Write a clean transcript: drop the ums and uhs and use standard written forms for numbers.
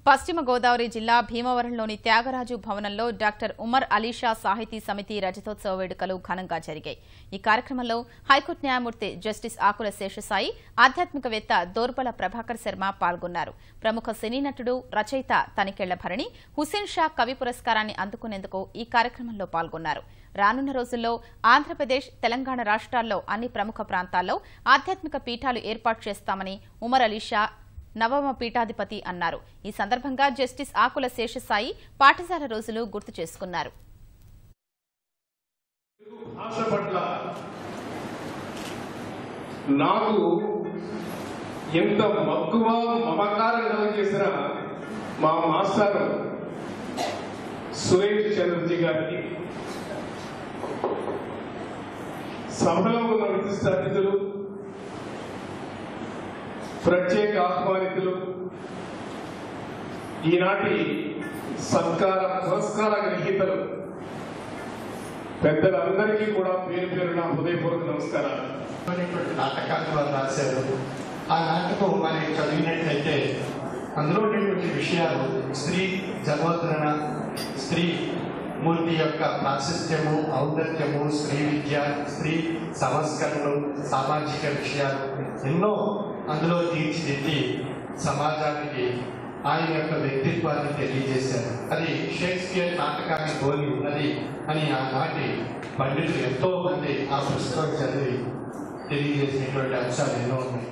పశ్చిమ గోదావరి జిల్లా భీమవరంలోని త్యాగరాజు భవనంలో డాక్టర్ ఉమర్ అలీషా సాహితీ సమితి రజతోత్సవ వేడుకలు ఘనంగా జరిగాయి। ఈ కార్యక్రమంలో హైకోర్టు న్యాయమూర్తి జస్టిస్ ఆకుల శేషసాయి, ఆధ్యాత్మికవేత్త దోర్బల ప్రభాకర్ శర్మ పాల్గొన్నారు। ప్రముఖ సినీ నటుడు, రచయిత తనికెళ్ల భరణి హుస్సేన్ షా కవి పురస్కారాన్ని అందుకునేందుకు ఈ కార్యక్రమంలో పాల్గొన్నారు। రానున్న రోజుల్లో ఆంధ్రప్రదేశ్, తెలంగాణ రాష్ట్రాల్లో అన్ని ప్రముఖ ప్రాంతాల్లో ఆధ్యాత్మిక పీఠాలు ఏర్పాటు చేస్తామని ఉమర్ అలీషా నవమ పీఠాధిపతి అన్నారు। ఈ సందర్భంగా జస్టిస్ ఆకుల శేషసాయి పాఠశాల రోజులు గుర్తు చేసుకున్నారు। నాకు ఎంత మక్కువ మమకారం కలిగేసిన మా మాస్టర్ సురేష్ చంద్రజీ గారికి, సభలో ఉన్న విశిష్ట అతిథులు, ప్రత్యేక ఆహ్వానితులు, ఈనాటి సత్కార పురస్కార గ్రహీతలు పెద్దలందరికీ కూడా పేరు పేరున హృదయపూర్వక నమస్కారాలు। నాటకాన్ని వారు రాశారు। ఆ నాటకం మనం చదివినట్లయితే అందులో ఉన్నటువంటి విషయాలు స్త్రీ జన్మోద్ధరణ, స్త్రీ మూర్తి యొక్క ప్రాశస్త్యము, ఔన్నత్యము, స్త్రీ విద్య, స్త్రీ సంస్కరణలు, సామాజిక విషయాలు ఎన్నో అందులో తీర్చిదిద్ది సమాజానికి ఆయన యొక్క వ్యక్తిత్వాన్ని తెలియజేశారు। అది షేక్స్పియర్ నాటకాన్ని పోలి ఉన్నది అని ఆనాటి పండితులు ఎంతో మంది ఆ పుస్తకం చదివి తెలియజేసినటువంటి అంశాలు ఎన్నో ఉన్నాయి।